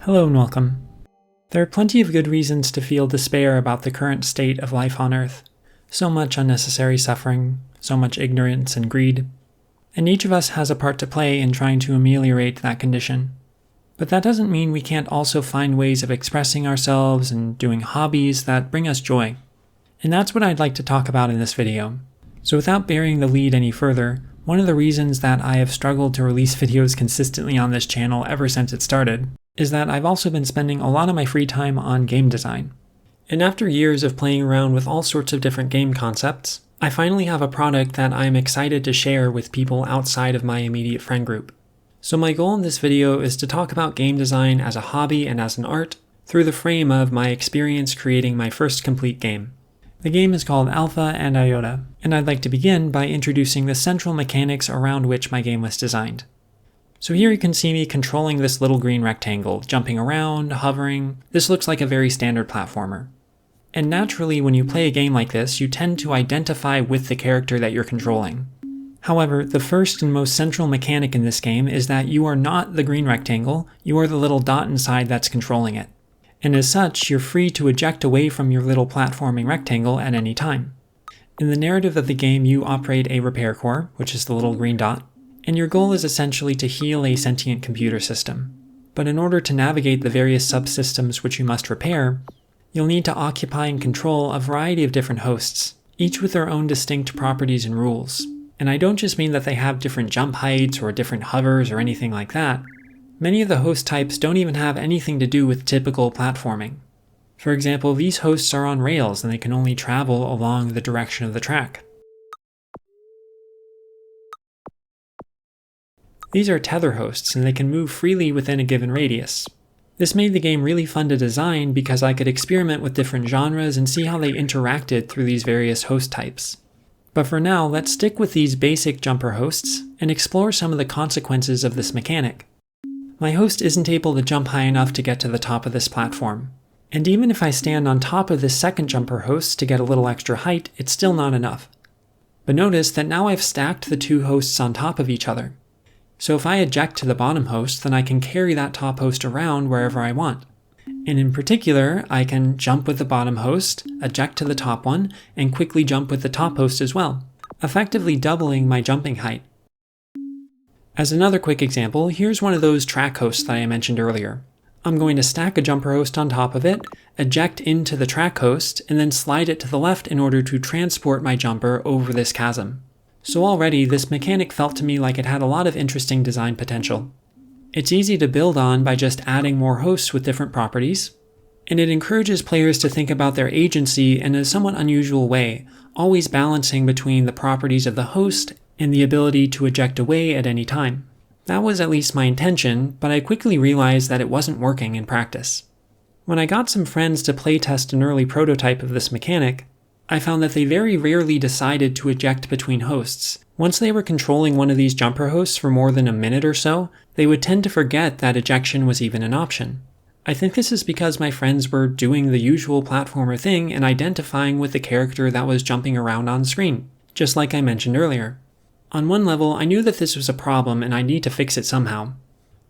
Hello and welcome. There are plenty of good reasons to feel despair about the current state of life on Earth. So much unnecessary suffering, so much ignorance and greed, and each of us has a part to play in trying to ameliorate that condition. But that doesn't mean we can't also find ways of expressing ourselves and doing hobbies that bring us joy. And that's what I'd like to talk about in this video. So without burying the lead any further, one of the reasons that I have struggled to release videos consistently on this channel ever since it started is that I've also been spending a lot of my free time on game design. And after years of playing around with all sorts of different game concepts, I finally have a product that I'm excited to share with people outside of my immediate friend group. So my goal in this video is to talk about game design as a hobby and as an art through the frame of my experience creating my first complete game. The game is called Alpha and Iota, and I'd like to begin by introducing the central mechanics around which my game was designed. So here you can see me controlling this little green rectangle, jumping around, hovering. This looks like a very standard platformer. And naturally, when you play a game like this, you tend to identify with the character that you're controlling. However, the first and most central mechanic in this game is that you are not the green rectangle, you are the little dot inside that's controlling it. And as such, you're free to eject away from your little platforming rectangle at any time. In the narrative of the game, you operate a repair core, which is the little green dot, and your goal is essentially to heal a sentient computer system. But in order to navigate the various subsystems which you must repair, you'll need to occupy and control a variety of different hosts, each with their own distinct properties and rules. And I don't just mean that they have different jump heights or different hovers or anything like that. Many of the host types don't even have anything to do with typical platforming. For example, these hosts are on rails and they can only travel along the direction of the track. These are tether hosts, and they can move freely within a given radius. This made the game really fun to design because I could experiment with different genres and see how they interacted through these various host types. But for now, let's stick with these basic jumper hosts and explore some of the consequences of this mechanic. My host isn't able to jump high enough to get to the top of this platform. And even if I stand on top of this second jumper host to get a little extra height, it's still not enough. But notice that now I've stacked the two hosts on top of each other. So if I eject to the bottom host, then I can carry that top host around wherever I want. And in particular, I can jump with the bottom host, eject to the top one, and quickly jump with the top host as well, effectively doubling my jumping height. As another quick example, here's one of those track hosts that I mentioned earlier. I'm going to stack a jumper host on top of it, eject into the track host, and then slide it to the left in order to transport my jumper over this chasm. So already, this mechanic felt to me like it had a lot of interesting design potential. It's easy to build on by just adding more hosts with different properties, and it encourages players to think about their agency in a somewhat unusual way, always balancing between the properties of the host and the ability to eject away at any time. That was at least my intention, but I quickly realized that it wasn't working in practice. When I got some friends to playtest an early prototype of this mechanic, I found that they very rarely decided to eject between hosts. Once they were controlling one of these jumper hosts for more than a minute or so, they would tend to forget that ejection was even an option. I think this is because my friends were doing the usual platformer thing and identifying with the character that was jumping around on screen, just like I mentioned earlier. On one level, I knew that this was a problem and I need to fix it somehow.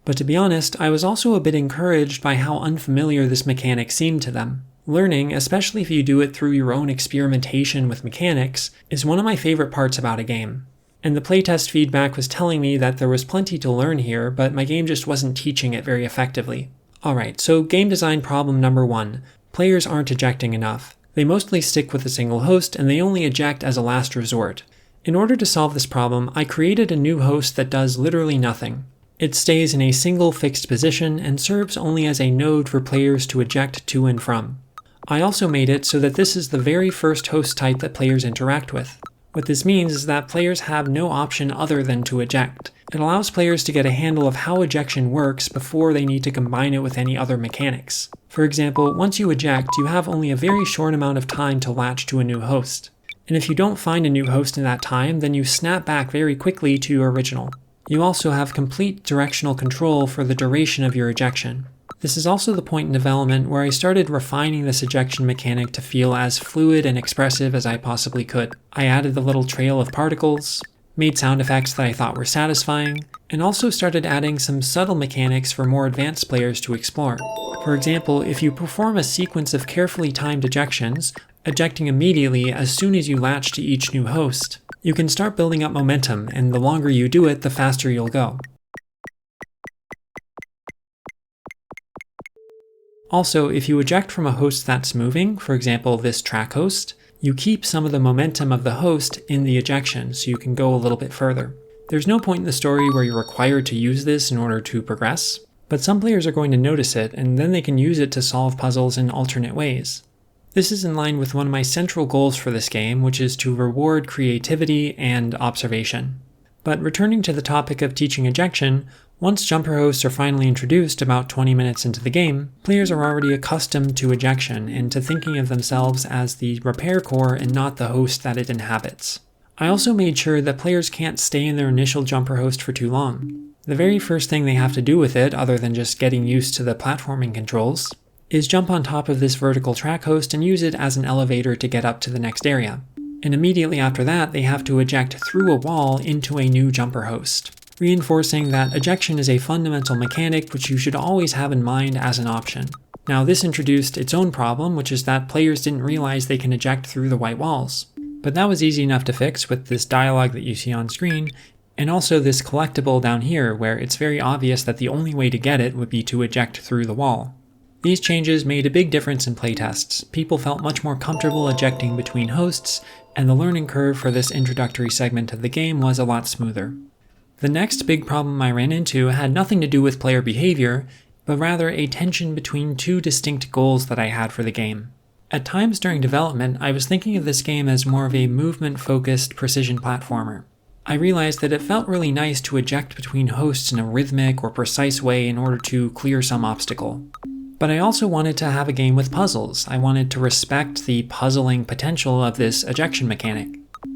But to be honest, I was also a bit encouraged by how unfamiliar this mechanic seemed to them. Learning, especially if you do it through your own experimentation with mechanics, is one of my favorite parts about a game. And the playtest feedback was telling me that there was plenty to learn here, but my game just wasn't teaching it very effectively. Alright, so game design problem number 1. Players aren't ejecting enough. They mostly stick with a single host, and they only eject as a last resort. In order to solve this problem, I created a new host that does literally nothing. It stays in a single fixed position and serves only as a node for players to eject to and from. I also made it so that this is the very first host type that players interact with. What this means is that players have no option other than to eject. It allows players to get a handle of how ejection works before they need to combine it with any other mechanics. For example, once you eject, you have only a very short amount of time to latch to a new host. And if you don't find a new host in that time, then you snap back very quickly to your original. You also have complete directional control for the duration of your ejection. This is also the point in development where I started refining this ejection mechanic to feel as fluid and expressive as I possibly could. I added the little trail of particles, made sound effects that I thought were satisfying, and also started adding some subtle mechanics for more advanced players to explore. For example, if you perform a sequence of carefully timed ejections, ejecting immediately as soon as you latch to each new host, you can start building up momentum, and the longer you do it, the faster you'll go. Also, if you eject from a host that's moving, for example this track host, you keep some of the momentum of the host in the ejection so you can go a little bit further. There's no point in the story where you're required to use this in order to progress, but some players are going to notice it, and then they can use it to solve puzzles in alternate ways. This is in line with one of my central goals for this game, which is to reward creativity and observation. But returning to the topic of teaching ejection, once jumper hosts are finally introduced about 20 minutes into the game, players are already accustomed to ejection and to thinking of themselves as the repair core and not the host that it inhabits. I also made sure that players can't stay in their initial jumper host for too long. The very first thing they have to do with it, other than just getting used to the platforming controls, is jump on top of this vertical track host and use it as an elevator to get up to the next area. And immediately after that, they have to eject through a wall into a new jumper host, reinforcing that ejection is a fundamental mechanic which you should always have in mind as an option. Now, this introduced its own problem, which is that players didn't realize they can eject through the white walls. But that was easy enough to fix with this dialogue that you see on screen, and also this collectible down here where it's very obvious that the only way to get it would be to eject through the wall. These changes made a big difference in playtests. People felt much more comfortable ejecting between hosts, and the learning curve for this introductory segment of the game was a lot smoother. The next big problem I ran into had nothing to do with player behavior, but rather a tension between two distinct goals that I had for the game. At times during development, I was thinking of this game as more of a movement-focused precision platformer. I realized that it felt really nice to eject between hosts in a rhythmic or precise way in order to clear some obstacle. But I also wanted to have a game with puzzles. I wanted to respect the puzzling potential of this ejection mechanic.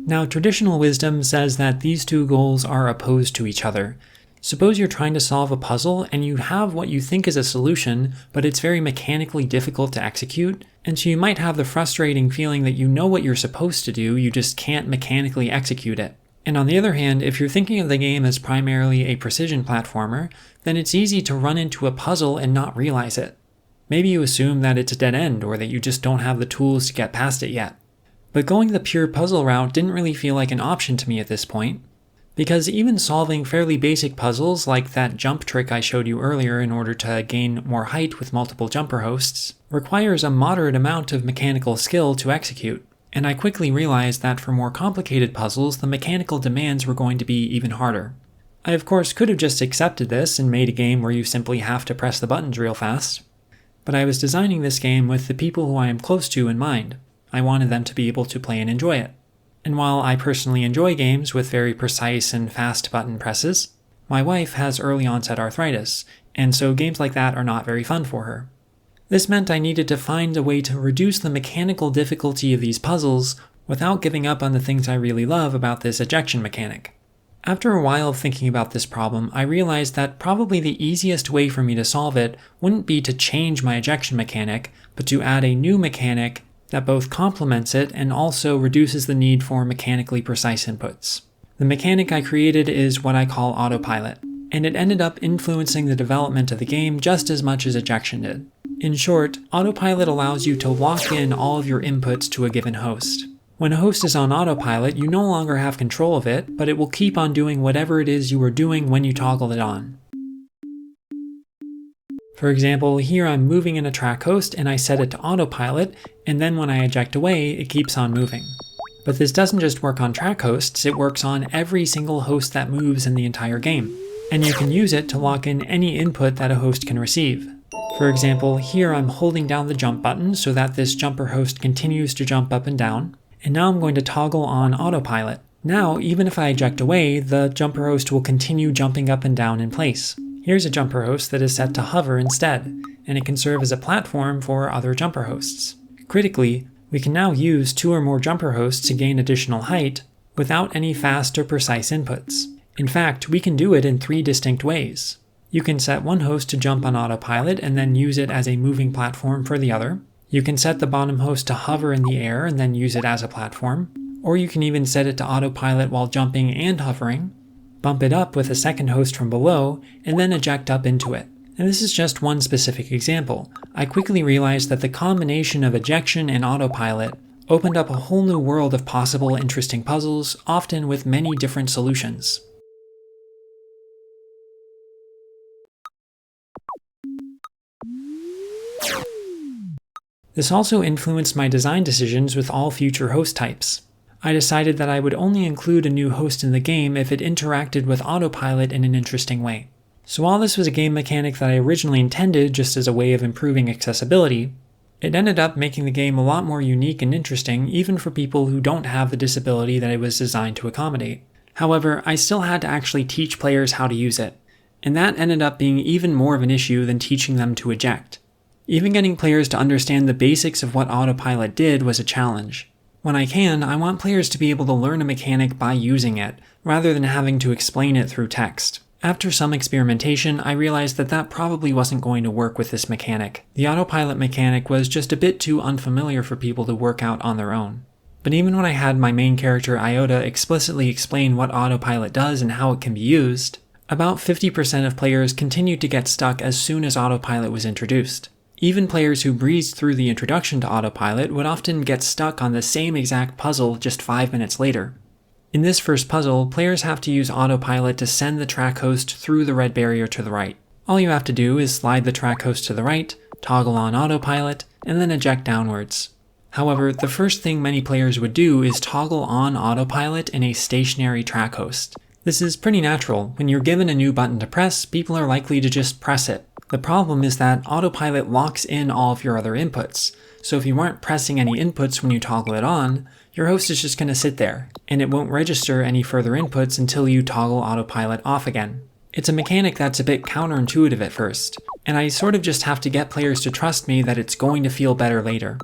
Now, traditional wisdom says that these two goals are opposed to each other. Suppose you're trying to solve a puzzle and you have what you think is a solution, but it's very mechanically difficult to execute, and so you might have the frustrating feeling that you know what you're supposed to do, you just can't mechanically execute it. And on the other hand, if you're thinking of the game as primarily a precision platformer, then it's easy to run into a puzzle and not realize it. Maybe you assume that it's a dead end or that you just don't have the tools to get past it yet. But going the pure puzzle route didn't really feel like an option to me at this point, because even solving fairly basic puzzles like that jump trick I showed you earlier in order to gain more height with multiple jumper hosts requires a moderate amount of mechanical skill to execute, and I quickly realized that for more complicated puzzles the mechanical demands were going to be even harder. I of course could have just accepted this and made a game where you simply have to press the buttons real fast, but I was designing this game with the people who I am close to in mind. I wanted them to be able to play and enjoy it. And while I personally enjoy games with very precise and fast button presses, my wife has early onset arthritis, and so games like that are not very fun for her. This meant I needed to find a way to reduce the mechanical difficulty of these puzzles without giving up on the things I really love about this ejection mechanic. After a while of thinking about this problem, I realized that probably the easiest way for me to solve it wouldn't be to change my ejection mechanic, but to add a new mechanic that both complements it and also reduces the need for mechanically precise inputs. The mechanic I created is what I call autopilot, and it ended up influencing the development of the game just as much as ejection did. In short, autopilot allows you to lock in all of your inputs to a given host. When a host is on autopilot, you no longer have control of it, but it will keep on doing whatever it is you were doing when you toggle it on. For example, here I'm moving in a track host and I set it to autopilot, and then when I eject away, it keeps on moving. But this doesn't just work on track hosts, it works on every single host that moves in the entire game. And you can use it to lock in any input that a host can receive. For example, here I'm holding down the jump button so that this jumper host continues to jump up and down, and now I'm going to toggle on autopilot. Now, even if I eject away, the jumper host will continue jumping up and down in place. Here's a jumper host that is set to hover instead, and it can serve as a platform for other jumper hosts. Critically, we can now use 2 or more jumper hosts to gain additional height without any fast or precise inputs. In fact, we can do it in 3 distinct ways. You can set one host to jump on autopilot and then use it as a moving platform for the other. You can set the bottom host to hover in the air and then use it as a platform. Or you can even set it to autopilot while jumping and hovering, bump it up with a second host from below, and then eject up into it. And this is just one specific example. I quickly realized that the combination of ejection and autopilot opened up a whole new world of possible interesting puzzles, often with many different solutions. This also influenced my design decisions with all future host types. I decided that I would only include a new host in the game if it interacted with autopilot in an interesting way. So while this was a game mechanic that I originally intended just as a way of improving accessibility, it ended up making the game a lot more unique and interesting even for people who don't have the disability that it was designed to accommodate. However, I still had to actually teach players how to use it, and that ended up being even more of an issue than teaching them to eject. Even getting players to understand the basics of what autopilot did was a challenge. When I can, I want players to be able to learn a mechanic by using it, rather than having to explain it through text. After some experimentation, I realized that that probably wasn't going to work with this mechanic. The autopilot mechanic was just a bit too unfamiliar for people to work out on their own. But even when I had my main character Iota explicitly explain what autopilot does and how it can be used, about 50% of players continued to get stuck as soon as autopilot was introduced. Even players who breezed through the introduction to autopilot would often get stuck on the same exact puzzle just 5 minutes later. In this first puzzle, players have to use autopilot to send the track host through the red barrier to the right. All you have to do is slide the track host to the right, toggle on autopilot, and then eject downwards. However, the first thing many players would do is toggle on autopilot in a stationary track host. This is pretty natural. When you're given a new button to press, people are likely to just press it. The problem is that autopilot locks in all of your other inputs, so if you aren't pressing any inputs when you toggle it on, your host is just going to sit there, and it won't register any further inputs until you toggle autopilot off again. It's a mechanic that's a bit counterintuitive at first, and I sort of just have to get players to trust me that it's going to feel better later.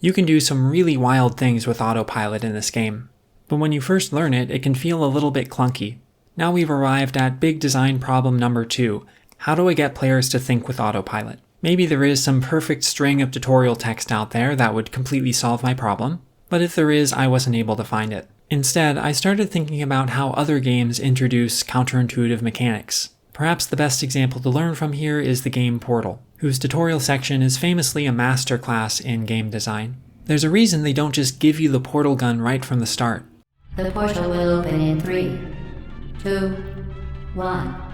You can do some really wild things with autopilot in this game, but when you first learn it, it can feel a little bit clunky. Now we've arrived at big design problem number 2. How do I get players to think with autopilot? Maybe there is some perfect string of tutorial text out there that would completely solve my problem, but if there is, I wasn't able to find it. Instead, I started thinking about how other games introduce counterintuitive mechanics. Perhaps the best example to learn from here is the game Portal, whose tutorial section is famously a masterclass in game design. There's a reason they don't just give you the portal gun right from the start. The portal will open in 3, 2, 1.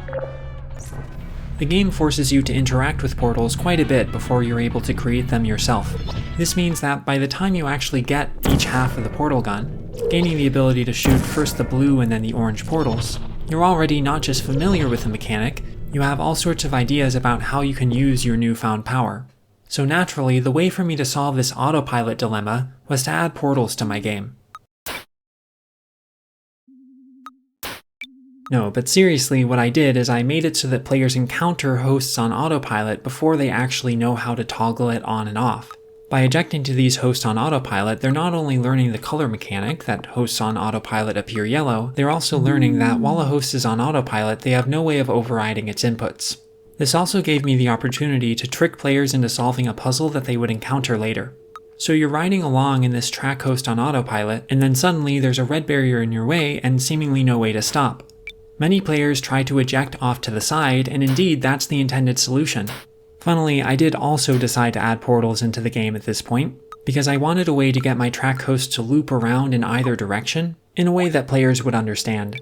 The game forces you to interact with portals quite a bit before you're able to create them yourself. This means that by the time you actually get each half of the portal gun, gaining the ability to shoot first the blue and then the orange portals, you're already not just familiar with the mechanic, you have all sorts of ideas about how you can use your newfound power. So naturally, the way for me to solve this autopilot dilemma was to add portals to my game. No, but seriously, what I did is I made it so that players encounter hosts on autopilot before they actually know how to toggle it on and off. By ejecting to these hosts on autopilot, they're not only learning the color mechanic, that hosts on autopilot appear yellow, they're also learning that while a host is on autopilot, they have no way of overriding its inputs. This also gave me the opportunity to trick players into solving a puzzle that they would encounter later. So you're riding along in this track host on autopilot, and then suddenly there's a red barrier in your way and seemingly no way to stop. Many players try to eject off to the side, and indeed that's the intended solution. Funnily, I did also decide to add portals into the game at this point, because I wanted a way to get my track host to loop around in either direction, in a way that players would understand.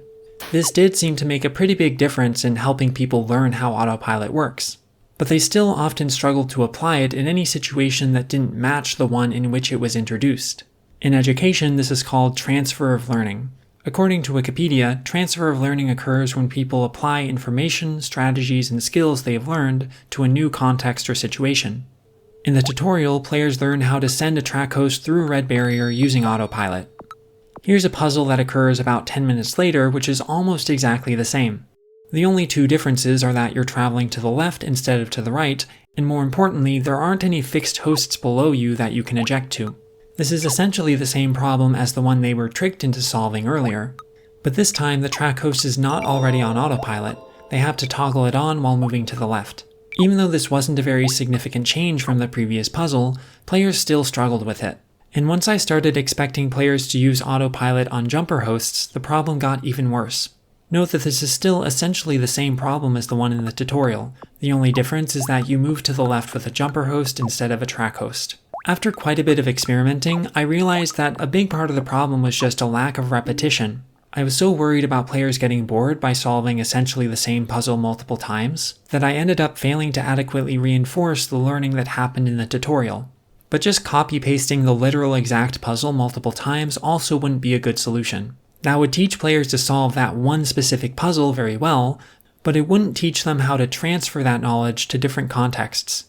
This did seem to make a pretty big difference in helping people learn how autopilot works, but they still often struggled to apply it in any situation that didn't match the one in which it was introduced. In education, this is called transfer of learning. According to Wikipedia, transfer of learning occurs when people apply information, strategies, and skills they have learned to a new context or situation. In the tutorial, players learn how to send a track host through a red barrier using autopilot. Here's a puzzle that occurs about 10 minutes later, which is almost exactly the same. The only two differences are that you're traveling to the left instead of to the right, and more importantly, there aren't any fixed hosts below you that you can eject to. This is essentially the same problem as the one they were tricked into solving earlier, but this time the track host is not already on autopilot, they have to toggle it on while moving to the left. Even though this wasn't a very significant change from the previous puzzle, players still struggled with it. And once I started expecting players to use autopilot on jumper hosts, the problem got even worse. Note that this is still essentially the same problem as the one in the tutorial. The only difference is that you move to the left with a jumper host instead of a track host. After quite a bit of experimenting, I realized that a big part of the problem was just a lack of repetition. I was so worried about players getting bored by solving essentially the same puzzle multiple times that I ended up failing to adequately reinforce the learning that happened in the tutorial. But just copy-pasting the literal exact puzzle multiple times also wouldn't be a good solution. That would teach players to solve that one specific puzzle very well, but it wouldn't teach them how to transfer that knowledge to different contexts.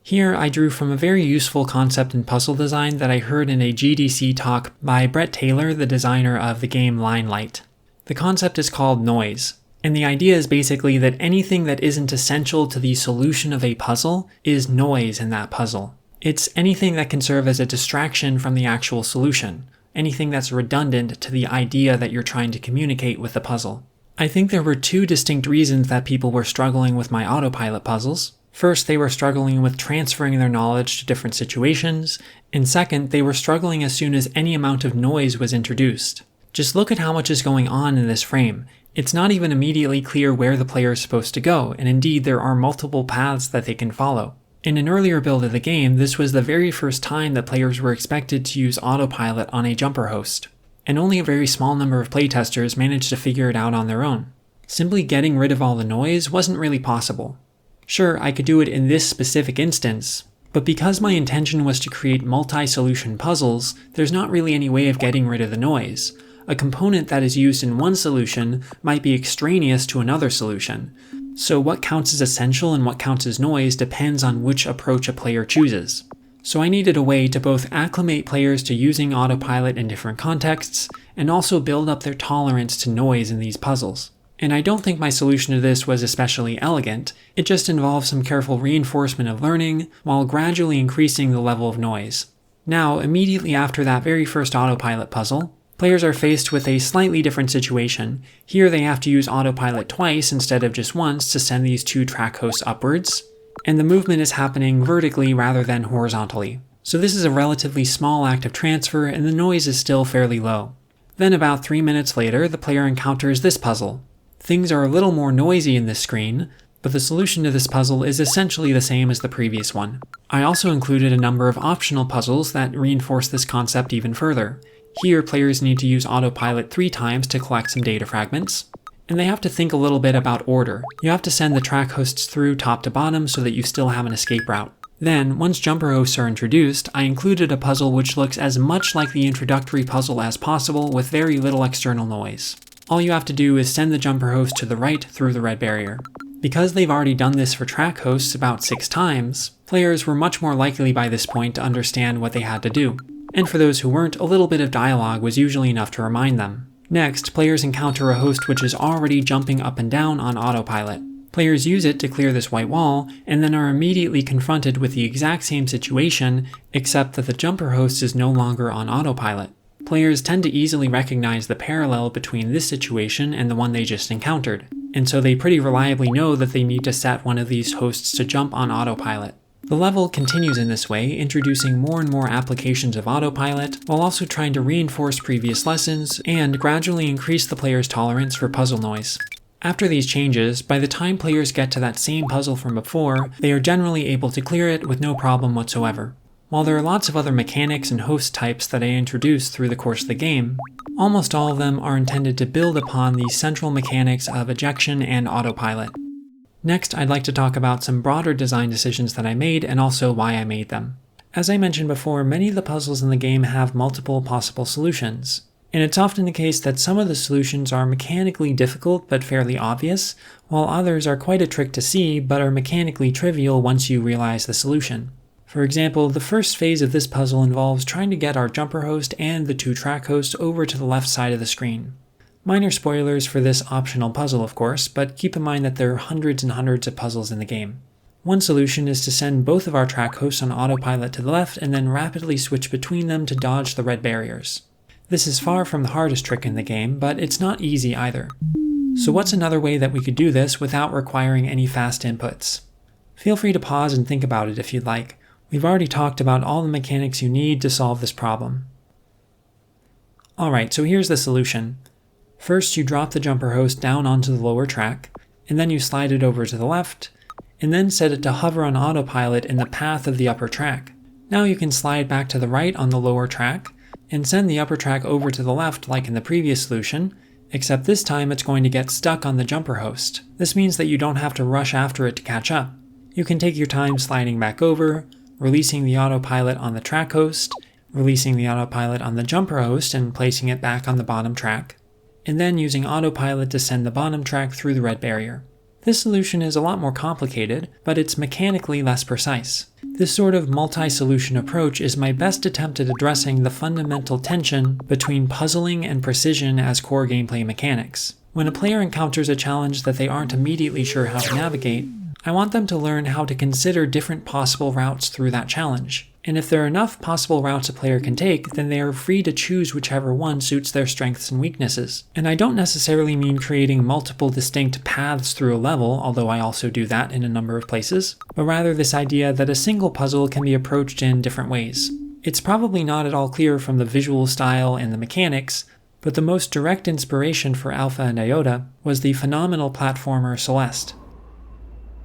Here I drew from a very useful concept in puzzle design that I heard in a GDC talk by Taylor, the designer of the game Limelight. The concept is called noise, and the idea is basically that anything that isn't essential to the solution of a puzzle is noise in that puzzle. It's anything that can serve as a distraction from the actual solution, anything that's redundant to the idea that you're trying to communicate with the puzzle. I think there were two distinct reasons that people were struggling with my autopilot puzzles. First, they were struggling with transferring their knowledge to different situations, and second, they were struggling as soon as any amount of noise was introduced. Just look at how much is going on in this frame. It's not even immediately clear where the player is supposed to go, and indeed there are multiple paths that they can follow. In an earlier build of the game, this was the very first time that players were expected to use autopilot on a jumper host, and only a very small number of playtesters managed to figure it out on their own. Simply getting rid of all the noise wasn't really possible. Sure, I could do it in this specific instance, but because my intention was to create multi-solution puzzles, there's not really any way of getting rid of the noise. A component that is used in one solution might be extraneous to another solution, so what counts as essential and what counts as noise depends on which approach a player chooses. So I needed a way to both acclimate players to using autopilot in different contexts, and also build up their tolerance to noise in these puzzles. And I don't think my solution to this was especially elegant, it just involved some careful reinforcement of learning, while gradually increasing the level of noise. Now, immediately after that very first autopilot puzzle, players are faced with a slightly different situation. Here they have to use autopilot twice instead of just once to send these two track hosts upwards, and the movement is happening vertically rather than horizontally. So this is a relatively small act of transfer, and the noise is still fairly low. Then about 3 minutes later, the player encounters this puzzle. Things are a little more noisy in this screen, but the solution to this puzzle is essentially the same as the previous one. I also included a number of optional puzzles that reinforce this concept even further. Here, players need to use autopilot 3 times to collect some data fragments, and they have to think a little bit about order. You have to send the track hosts through top to bottom so that you still have an escape route. Then, once jumper hosts are introduced, I included a puzzle which looks as much like the introductory puzzle as possible with very little external noise. All you have to do is send the jumper host to the right through the red barrier. Because they've already done this for track hosts about 6 times, players were much more likely by this point to understand what they had to do. And for those who weren't, a little bit of dialogue was usually enough to remind them. Next, players encounter a host which is already jumping up and down on autopilot. Players use it to clear this white wall, and then are immediately confronted with the exact same situation, except that the jumper host is no longer on autopilot. Players tend to easily recognize the parallel between this situation and the one they just encountered, and so they pretty reliably know that they need to set one of these hosts to jump on autopilot. The level continues in this way, introducing more and more applications of autopilot, while also trying to reinforce previous lessons and gradually increase the player's tolerance for puzzle noise. After these changes, by the time players get to that same puzzle from before, they are generally able to clear it with no problem whatsoever. While there are lots of other mechanics and host types that I introduced through the course of the game, almost all of them are intended to build upon the central mechanics of ejection and autopilot. Next, I'd like to talk about some broader design decisions that I made and also why I made them. As I mentioned before, many of the puzzles in the game have multiple possible solutions, and it's often the case that some of the solutions are mechanically difficult but fairly obvious, while others are quite a trick to see but are mechanically trivial once you realize the solution. For example, the first phase of this puzzle involves trying to get our jumper host and the 2 track hosts over to the left side of the screen. Minor spoilers for this optional puzzle, of course, but keep in mind that there are hundreds and hundreds of puzzles in the game. One solution is to send both of our track hosts on autopilot to the left and then rapidly switch between them to dodge the red barriers. This is far from the hardest trick in the game, but it's not easy either. So what's another way that we could do this without requiring any fast inputs? Feel free to pause and think about it if you'd like. We've already talked about all the mechanics you need to solve this problem. Alright, so here's the solution. First, you drop the jumper host down onto the lower track, and then you slide it over to the left, and then set it to hover on autopilot in the path of the upper track. Now you can slide back to the right on the lower track, and send the upper track over to the left like in the previous solution, except this time it's going to get stuck on the jumper host. This means that you don't have to rush after it to catch up. You can take your time sliding back over, releasing the autopilot on the track host, releasing the autopilot on the jumper host and placing it back on the bottom track, and then using autopilot to send the bottom track through the red barrier. This solution is a lot more complicated, but it's mechanically less precise. This sort of multi-solution approach is my best attempt at addressing the fundamental tension between puzzling and precision as core gameplay mechanics. When a player encounters a challenge that they aren't immediately sure how to navigate, I want them to learn how to consider different possible routes through that challenge. And if there are enough possible routes a player can take, then they are free to choose whichever one suits their strengths and weaknesses. And I don't necessarily mean creating multiple distinct paths through a level, although I also do that in a number of places, but rather this idea that a single puzzle can be approached in different ways. It's probably not at all clear from the visual style and the mechanics, but the most direct inspiration for Alpha and Iota was the phenomenal platformer Celeste.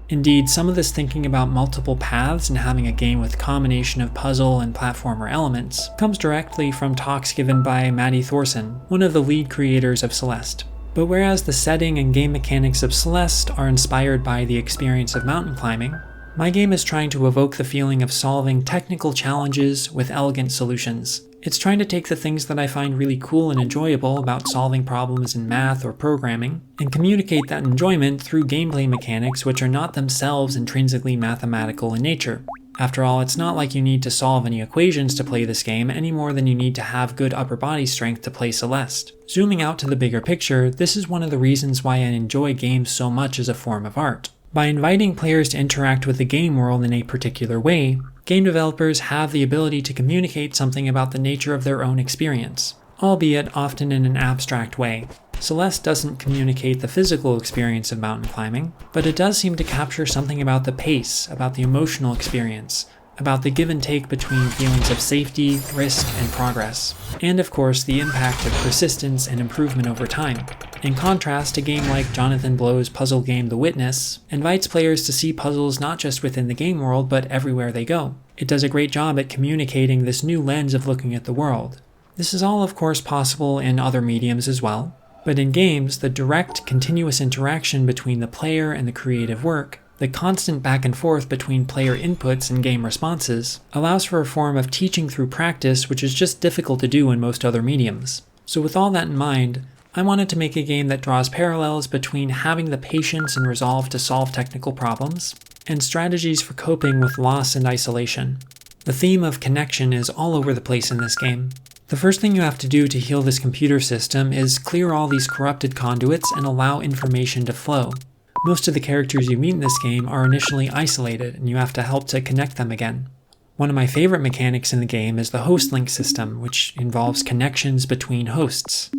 Indeed, some of this thinking about multiple paths and having a game with combination of puzzle and platformer elements comes directly from talks given by Maddie Thorson, one of the lead creators of Celeste. But whereas the setting and game mechanics of Celeste are inspired by the experience of mountain climbing, my game is trying to evoke the feeling of solving technical challenges with elegant solutions. It's trying to take the things that I find really cool and enjoyable about solving problems in math or programming, and communicate that enjoyment through gameplay mechanics which are not themselves intrinsically mathematical in nature. After all, it's not like you need to solve any equations to play this game any more than you need to have good upper body strength to play Celeste. Zooming out to the bigger picture, this is one of the reasons why I enjoy games so much as a form of art. By inviting players to interact with the game world in a particular way, game developers have the ability to communicate something about the nature of their own experience, albeit often in an abstract way. Celeste doesn't communicate the physical experience of mountain climbing, but it does seem to capture something about the pace, about the emotional experience, about the give and take between feelings of safety, risk, and progress, and of course the impact of persistence and improvement over time. In contrast, a game like Jonathan Blow's puzzle game The Witness invites players to see puzzles not just within the game world, but everywhere they go. It does a great job at communicating this new lens of looking at the world. This is all of course possible in other mediums as well, but in games, the direct, continuous interaction between the player and the creative work, the constant back and forth between player inputs and game responses, allows for a form of teaching through practice which is just difficult to do in most other mediums. So with all that in mind, I wanted to make a game that draws parallels between having the patience and resolve to solve technical problems, and strategies for coping with loss and isolation. The theme of connection is all over the place in this game. The first thing you have to do to heal this computer system is clear all these corrupted conduits and allow information to flow. Most of the characters you meet in this game are initially isolated, and you have to help to connect them again. One of my favorite mechanics in the game is the host link system, which involves connections between hosts.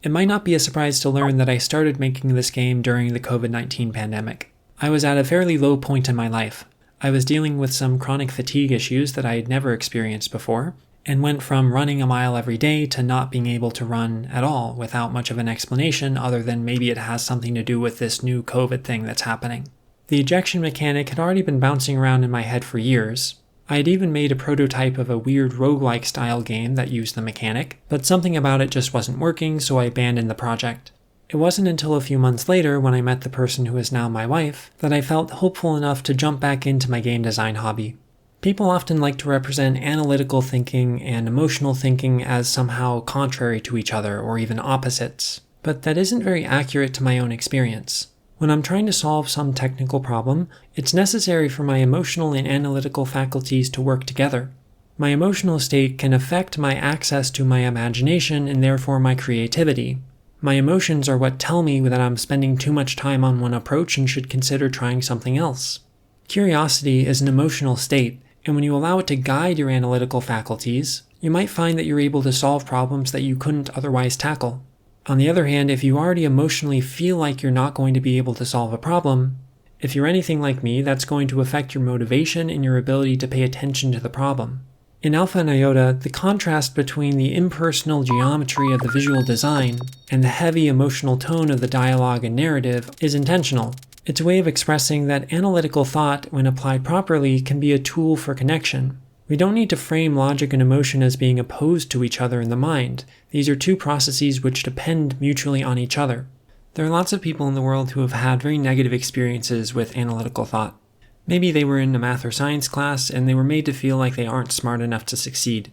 It might not be a surprise to learn that I started making this game during the COVID-19 pandemic. I was at a fairly low point in my life. I was dealing with some chronic fatigue issues that I had never experienced before, and went from running a mile every day to not being able to run at all without much of an explanation other than maybe it has something to do with this new COVID thing that's happening. The ejection mechanic had already been bouncing around in my head for years. I had even made a prototype of a weird roguelike style game that used the mechanic, but something about it just wasn't working, so I abandoned the project. It wasn't until a few months later, when I met the person who is now my wife, that I felt hopeful enough to jump back into my game design hobby. People often like to represent analytical thinking and emotional thinking as somehow contrary to each other or even opposites, but that isn't very accurate to my own experience. When I'm trying to solve some technical problem, it's necessary for my emotional and analytical faculties to work together. My emotional state can affect my access to my imagination and therefore my creativity. My emotions are what tell me that I'm spending too much time on one approach and should consider trying something else. Curiosity is an emotional state, and when you allow it to guide your analytical faculties, you might find that you're able to solve problems that you couldn't otherwise tackle. On the other hand, if you already emotionally feel like you're not going to be able to solve a problem, If you're anything like me, that's going to affect your motivation and your ability to pay attention to the problem. In Alpha and Iota, the contrast between the impersonal geometry of the visual design and the heavy emotional tone of the dialogue and narrative is intentional. It's a way of expressing that analytical thought, when applied properly, can be a tool for connection. We don't need to frame logic and emotion as being opposed to each other in the mind. These are two processes which depend mutually on each other. There are lots of people in the world who have had very negative experiences with analytical thought. Maybe they were in a math or science class and they were made to feel like they aren't smart enough to succeed.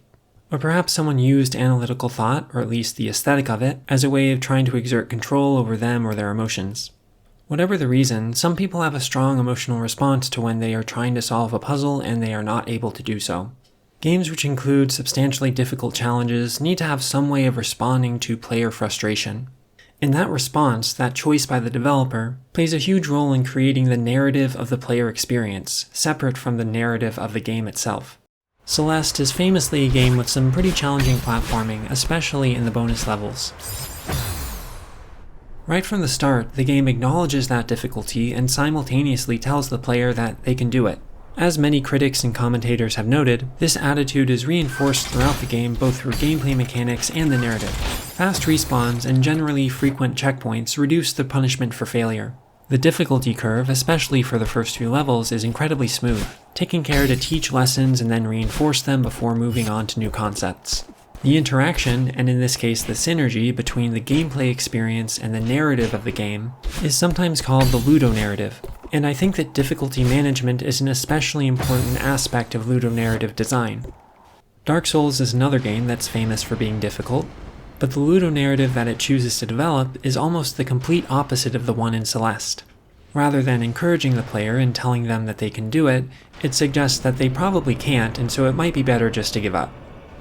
Or perhaps someone used analytical thought, or at least the aesthetic of it, as a way of trying to exert control over them or their emotions. Whatever the reason, some people have a strong emotional response to when they are trying to solve a puzzle and they are not able to do so. Games which include substantially difficult challenges need to have some way of responding to player frustration. In that response, that choice by the developer plays a huge role in creating the narrative of the player experience, separate from the narrative of the game itself. Celeste is famously a game with some pretty challenging platforming, especially in the bonus levels. Right from the start, the game acknowledges that difficulty and simultaneously tells the player that they can do it. As many critics and commentators have noted, this attitude is reinforced throughout the game both through gameplay mechanics and the narrative. Fast respawns and generally frequent checkpoints reduce the punishment for failure. The difficulty curve, especially for the first few levels, is incredibly smooth, taking care to teach lessons and then reinforce them before moving on to new concepts. The interaction, and in this case the synergy between the gameplay experience and the narrative of the game, is sometimes called the ludonarrative, and I think that difficulty management is an especially important aspect of ludonarrative design. Dark Souls is another game that's famous for being difficult, but the ludonarrative that it chooses to develop is almost the complete opposite of the one in Celeste. Rather than encouraging the player and telling them that they can do it, it suggests that they probably can't, and so it might be better just to give up.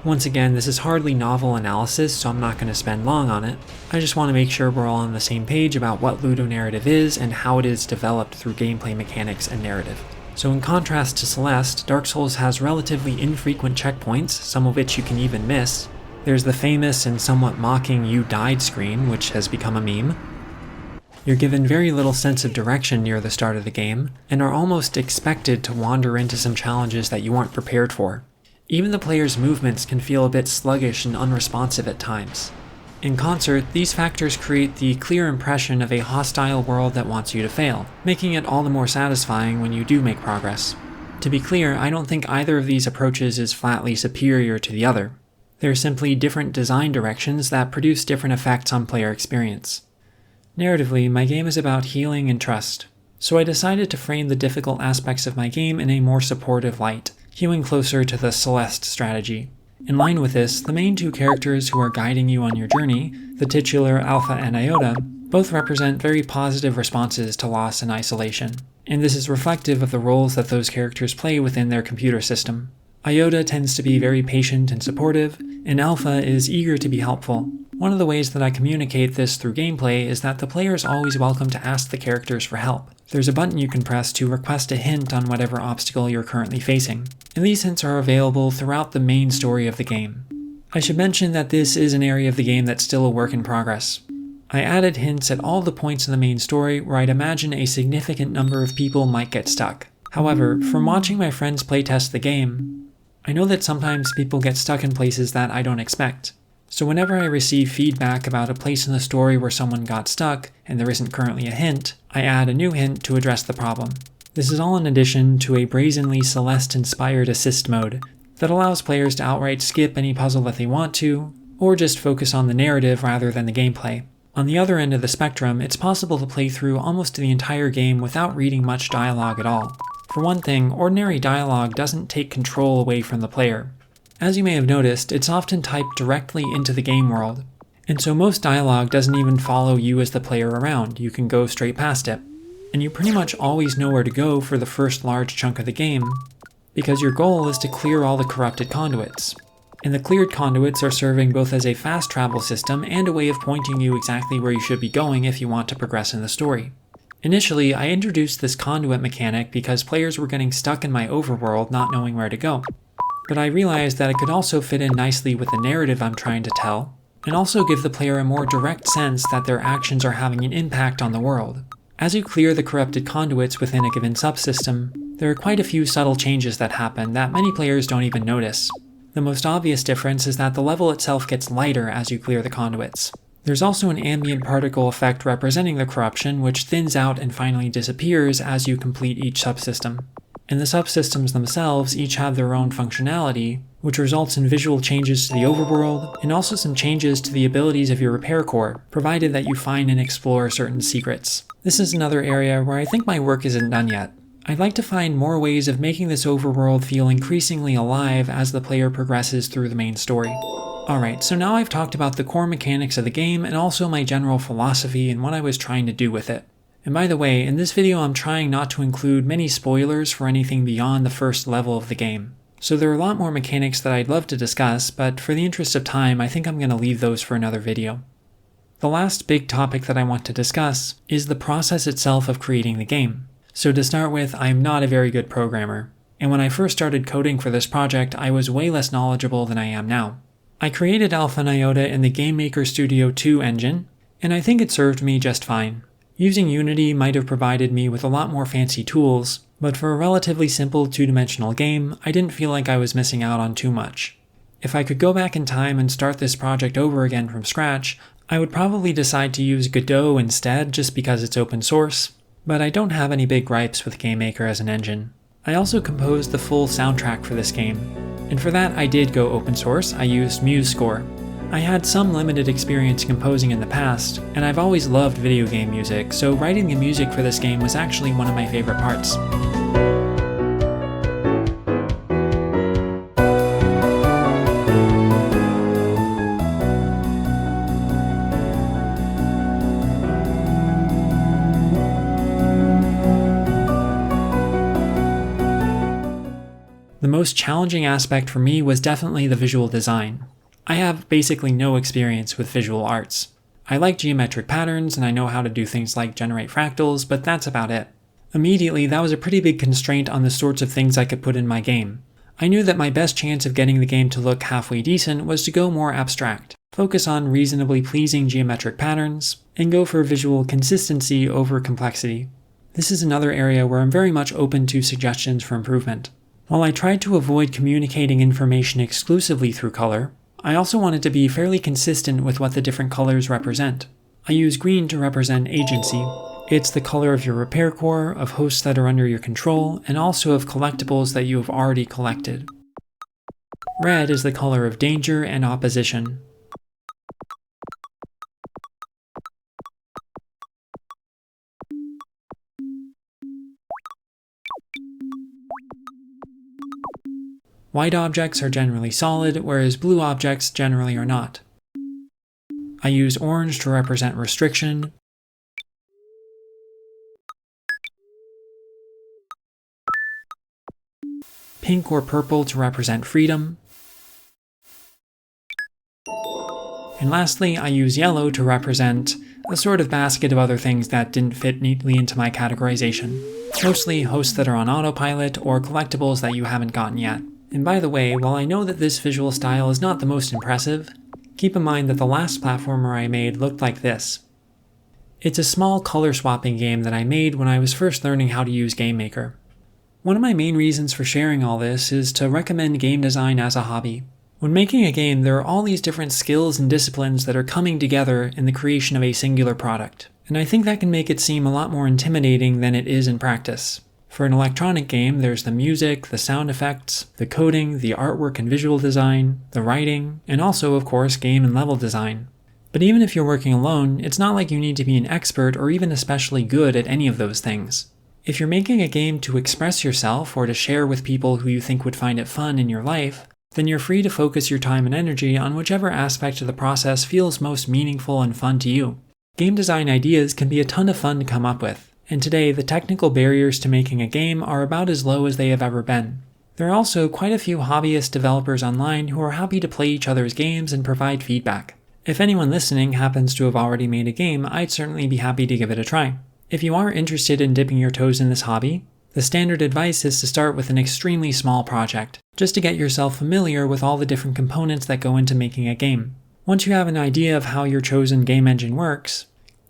Once again, this is hardly novel analysis, so I'm not going to spend long on it. I just want to make sure we're all on the same page about what ludonarrative is and how it is developed through gameplay mechanics and narrative. So in contrast to Celeste, Dark Souls has relatively infrequent checkpoints, some of which you can even miss. There's the famous and somewhat mocking "you died" screen, which has become a meme. You're given very little sense of direction near the start of the game, and are almost expected to wander into some challenges that you aren't prepared for. Even the player's movements can feel a bit sluggish and unresponsive at times. In concert, these factors create the clear impression of a hostile world that wants you to fail, making it all the more satisfying when you do make progress. To be clear, I don't think either of these approaches is flatly superior to the other. They're simply different design directions that produce different effects on player experience. Narratively, my game is about healing and trust, so I decided to frame the difficult aspects of my game in a more supportive light, hewing closer to the Celeste strategy. In line with this, the main two characters who are guiding you on your journey, the titular Alpha and Iota, both represent very positive responses to loss and isolation, and this is reflective of the roles that those characters play within their computer system. Iota tends to be very patient and supportive, and Alpha is eager to be helpful. One of the ways that I communicate this through gameplay is that the player is always welcome to ask the characters for help. There's a button you can press to request a hint on whatever obstacle you're currently facing, and these hints are available throughout the main story of the game. I should mention that this is an area of the game that's still a work in progress. I added hints at all the points in the main story where I'd imagine a significant number of people might get stuck. However, from watching my friends playtest the game, I know that sometimes people get stuck in places that I don't expect. So whenever I receive feedback about a place in the story where someone got stuck and there isn't currently a hint, I add a new hint to address the problem. This is all in addition to a brazenly Celeste-inspired assist mode that allows players to outright skip any puzzle that they want to, or just focus on the narrative rather than the gameplay. On the other end of the spectrum, it's possible to play through almost the entire game without reading much dialogue at all. For one thing, ordinary dialogue doesn't take control away from the player. As you may have noticed, it's often typed directly into the game world, and so most dialogue doesn't even follow you as the player around. You can go straight past it. And you pretty much always know where to go for the first large chunk of the game, because your goal is to clear all the corrupted conduits. And the cleared conduits are serving both as a fast travel system and a way of pointing you exactly where you should be going if you want to progress in the story. Initially, I introduced this conduit mechanic because players were getting stuck in my overworld not knowing where to go. But I realized that it could also fit in nicely with the narrative I'm trying to tell, and also give the player a more direct sense that their actions are having an impact on the world. As you clear the corrupted conduits within a given subsystem, there are quite a few subtle changes that happen that many players don't even notice. The most obvious difference is that the level itself gets lighter as you clear the conduits. There's also an ambient particle effect representing the corruption, which thins out and finally disappears as you complete each subsystem. And the subsystems themselves each have their own functionality, which results in visual changes to the overworld, and also some changes to the abilities of your repair core, provided that you find and explore certain secrets. This is another area where I think my work isn't done yet. I'd like to find more ways of making this overworld feel increasingly alive as the player progresses through the main story. Alright, so now I've talked about the core mechanics of the game and also my general philosophy and what I was trying to do with it. And by the way, in this video I'm trying not to include many spoilers for anything beyond the first level of the game. So there are a lot more mechanics that I'd love to discuss, but for the interest of time, I think I'm going to leave those for another video. The last big topic that I want to discuss is the process itself of creating the game. So to start with, I'm not a very good programmer. And when I first started coding for this project, I was way less knowledgeable than I am now. I created Alpha and Iota in the GameMaker Studio 2 engine, and I think it served me just fine. Using Unity might have provided me with a lot more fancy tools, but for a relatively simple two-dimensional game, I didn't feel like I was missing out on too much. If I could go back in time and start this project over again from scratch, I would probably decide to use Godot instead just because it's open source, but I don't have any big gripes with GameMaker as an engine. I also composed the full soundtrack for this game, and for that I did go open source. I used MuseScore. I had some limited experience composing in the past, and I've always loved video game music, so writing the music for this game was actually one of my favorite parts. The most challenging aspect for me was definitely the visual design. I have basically no experience with visual arts. I like geometric patterns and I know how to do things like generate fractals, but that's about it. Immediately, that was a pretty big constraint on the sorts of things I could put in my game. I knew that my best chance of getting the game to look halfway decent was to go more abstract, focus on reasonably pleasing geometric patterns, and go for visual consistency over complexity. This is another area where I'm very much open to suggestions for improvement. While I tried to avoid communicating information exclusively through color, I also wanted to be fairly consistent with what the different colors represent. I use green to represent agency. It's the color of your repair core, of hosts that are under your control, and also of collectibles that you have already collected. Red is the color of danger and opposition. White objects are generally solid, whereas blue objects generally are not. I use orange to represent restriction, pink or purple to represent freedom, and lastly, I use yellow to represent a sort of basket of other things that didn't fit neatly into my categorization. Mostly hosts that are on autopilot or collectibles that you haven't gotten yet. And by the way, while I know that this visual style is not the most impressive, keep in mind that the last platformer I made looked like this. It's a small color swapping game that I made when I was first learning how to use GameMaker. One of my main reasons for sharing all this is to recommend game design as a hobby. When making a game, there are all these different skills and disciplines that are coming together in the creation of a singular product, and I think that can make it seem a lot more intimidating than it is in practice. For an electronic game, there's the music, the sound effects, the coding, the artwork and visual design, the writing, and also, of course, game and level design. But even if you're working alone, it's not like you need to be an expert or even especially good at any of those things. If you're making a game to express yourself or to share with people who you think would find it fun in your life, then you're free to focus your time and energy on whichever aspect of the process feels most meaningful and fun to you. Game design ideas can be a ton of fun to come up with. And today, the technical barriers to making a game are about as low as they have ever been. There are also quite a few hobbyist developers online who are happy to play each other's games and provide feedback. If anyone listening happens to have already made a game, I'd certainly be happy to give it a try. If you are interested in dipping your toes in this hobby, the standard advice is to start with an extremely small project, just to get yourself familiar with all the different components that go into making a game. Once you have an idea of how your chosen game engine works,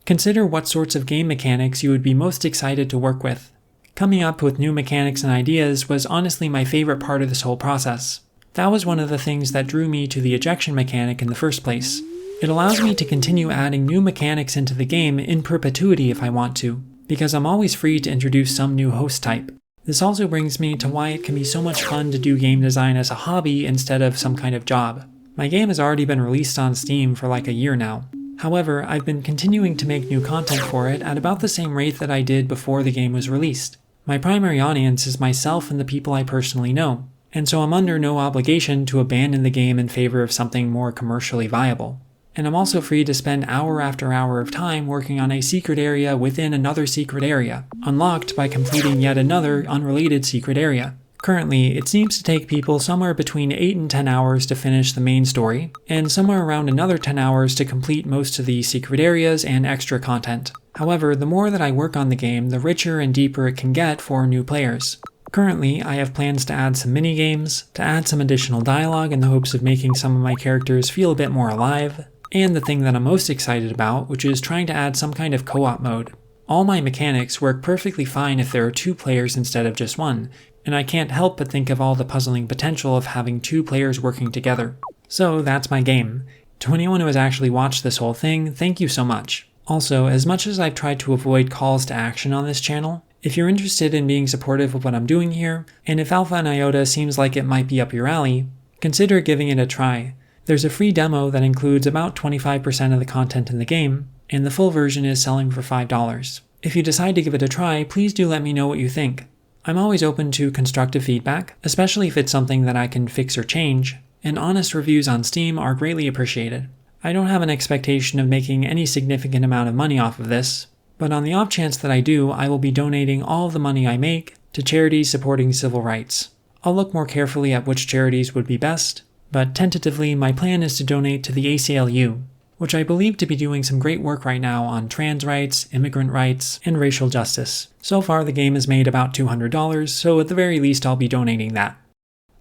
Consider what sorts of game mechanics you would be most excited to work with. Coming up with new mechanics and ideas was honestly my favorite part of this whole process. That was one of the things that drew me to the ejection mechanic in the first place. It allows me to continue adding new mechanics into the game in perpetuity if I want to, because I'm always free to introduce some new host type. This also brings me to why it can be so much fun to do game design as a hobby instead of some kind of job. My game has already been released on Steam for like a year now. However, I've been continuing to make new content for it at about the same rate that I did before the game was released. My primary audience is myself and the people I personally know, and so I'm under no obligation to abandon the game in favor of something more commercially viable. And I'm also free to spend hour after hour of time working on a secret area within another secret area, unlocked by completing yet another unrelated secret area. Currently, it seems to take people somewhere between 8 and 10 hours to finish the main story, and somewhere around another 10 hours to complete most of the secret areas and extra content. However, the more that I work on the game, the richer and deeper it can get for new players. Currently, I have plans to add some mini-games, to add some additional dialogue in the hopes of making some of my characters feel a bit more alive, and the thing that I'm most excited about, which is trying to add some kind of co-op mode. All my mechanics work perfectly fine if there are 2 players instead of just 1, and I can't help but think of all the puzzling potential of having 2 players working together. So that's my game. To anyone who has actually watched this whole thing, thank you so much. Also, as much as I've tried to avoid calls to action on this channel, if you're interested in being supportive of what I'm doing here, and if Alpha and Iota seems like it might be up your alley, consider giving it a try. There's a free demo that includes about 25% of the content in the game, and the full version is selling for $5. If you decide to give it a try, please do let me know what you think. I'm always open to constructive feedback, especially if it's something that I can fix or change, and honest reviews on Steam are greatly appreciated. I don't have an expectation of making any significant amount of money off of this, but on the off chance that I do, I will be donating all of the money I make to charities supporting civil rights. I'll look more carefully at which charities would be best, but tentatively my plan is to donate to the ACLU, which I believe to be doing some great work right now on trans rights, immigrant rights, and racial justice. So far the game has made about $200, so at the very least I'll be donating that.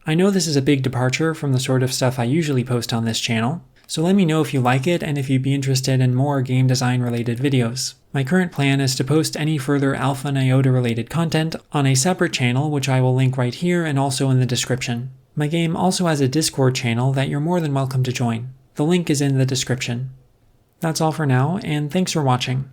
I know this is a big departure from the sort of stuff I usually post on this channel, so let me know if you like it and if you'd be interested in more game design related videos. My current plan is to post any further Alpha and Iota related content on a separate channel, which I will link right here and also in the description. My game also has a Discord channel that you're more than welcome to join. The link is in the description. That's all for now, and thanks for watching.